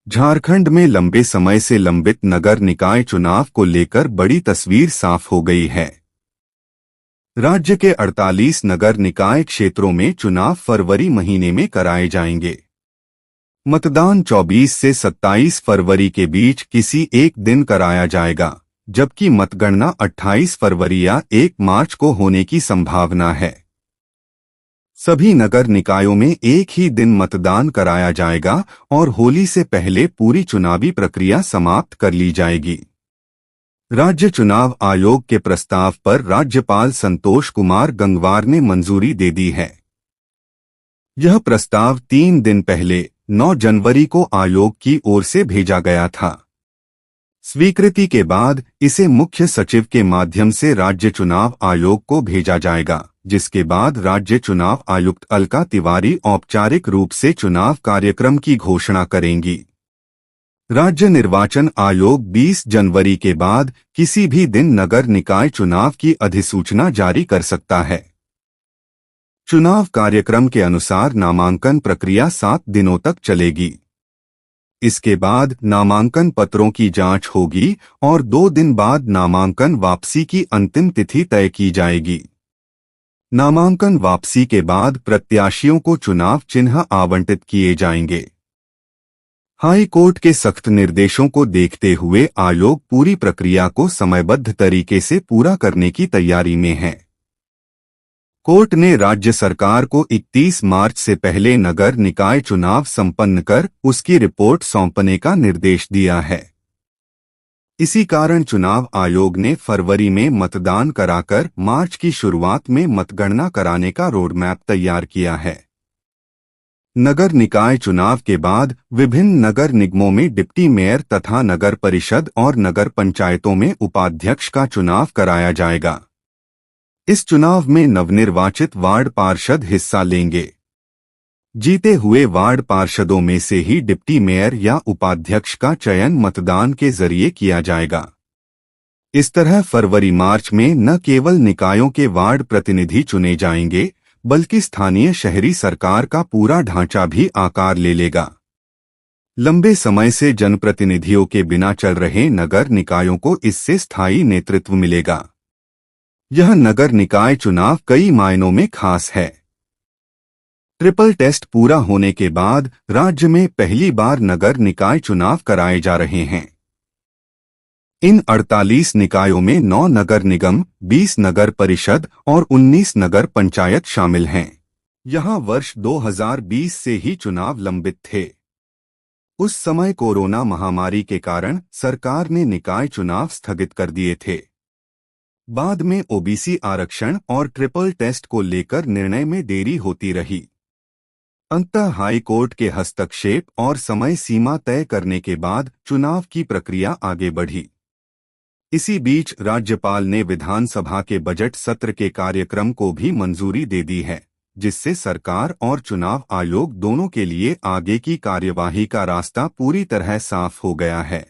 झारखंड में लंबे समय से लंबित नगर निकाय चुनाव को लेकर बड़ी तस्वीर साफ हो गई है। राज्य के 48 नगर निकाय क्षेत्रों में चुनाव फरवरी महीने में कराए जाएंगे। मतदान 24 से 27 फरवरी के बीच किसी एक दिन कराया जाएगा, जबकि मतगणना 28 फरवरी या 1 मार्च को होने की संभावना है। सभी नगर निकायों में एक ही दिन मतदान कराया जाएगा और होली से पहले पूरी चुनावी प्रक्रिया समाप्त कर ली जाएगी। राज्य चुनाव आयोग के प्रस्ताव पर राज्यपाल संतोष कुमार गंगवार ने मंजूरी दे दी है। यह प्रस्ताव 3 दिन पहले 9 जनवरी को आयोग की ओर से भेजा गया था। स्वीकृति के बाद इसे मुख्य सचिव के माध्यम से राज्य चुनाव आयोग को भेजा जाएगा, जिसके बाद राज्य चुनाव आयुक्त अलका तिवारी औपचारिक रूप से चुनाव कार्यक्रम की घोषणा करेंगी। राज्य निर्वाचन आयोग 20 जनवरी के बाद किसी भी दिन नगर निकाय चुनाव की अधिसूचना जारी कर सकता है। चुनाव कार्यक्रम के अनुसार नामांकन प्रक्रिया 7 दिनों तक चलेगी। इसके बाद नामांकन पत्रों की जांच होगी और 2 दिन बाद नामांकन वापसी की अंतिम तिथि तय की जाएगी। नामांकन वापसी के बाद प्रत्याशियों को चुनाव चिन्ह आवंटित किए जाएंगे। हाई कोर्ट के सख्त निर्देशों को देखते हुए आयोग पूरी प्रक्रिया को समयबद्ध तरीके से पूरा करने की तैयारी में है। कोर्ट ने राज्य सरकार को 31 मार्च से पहले नगर निकाय चुनाव संपन्न कर उसकी रिपोर्ट सौंपने का निर्देश दिया है। इसी कारण चुनाव आयोग ने फरवरी में मतदान कराकर मार्च की शुरुआत में मतगणना कराने का रोडमैप तैयार किया है। नगर निकाय चुनाव के बाद विभिन्न नगर निगमों में डिप्टी मेयर तथा नगर परिषद और नगर पंचायतों में उपाध्यक्ष का चुनाव कराया जाएगा। इस चुनाव में नवनिर्वाचित वार्ड पार्षद हिस्सा लेंगे। जीते हुए वार्ड पार्षदों में से ही डिप्टी मेयर या उपाध्यक्ष का चयन मतदान के जरिए किया जाएगा। इस तरह फरवरी मार्च में न केवल निकायों के वार्ड प्रतिनिधि चुने जाएंगे, बल्कि स्थानीय शहरी सरकार का पूरा ढांचा भी आकार ले लेगा। लंबे समय से जनप्रतिनिधियों के बिना चल रहे नगर निकायों को इससे स्थायी नेतृत्व मिलेगा। यह नगर निकाय चुनाव कई मायनों में खास है। ट्रिपल टेस्ट पूरा होने के बाद राज्य में पहली बार नगर निकाय चुनाव कराए जा रहे हैं। इन 48 निकायों में 9 नगर निगम, 20 नगर परिषद और 19 नगर पंचायत शामिल हैं। यहां वर्ष 2020 से ही चुनाव लंबित थे। उस समय कोरोना महामारी के कारण सरकार ने निकाय चुनाव स्थगित कर दिए थे। बाद में ओबीसी आरक्षण और ट्रिपल टेस्ट को लेकर निर्णय में देरी होती रही। अंततः हाई कोर्ट के हस्तक्षेप और समय सीमा तय करने के बाद चुनाव की प्रक्रिया आगे बढ़ी। इसी बीच राज्यपाल ने विधानसभा के बजट सत्र के कार्यक्रम को भी मंजूरी दे दी है, जिससे सरकार और चुनाव आयोग दोनों के लिए आगे की कार्यवाही का रास्ता पूरी तरह साफ हो गया है।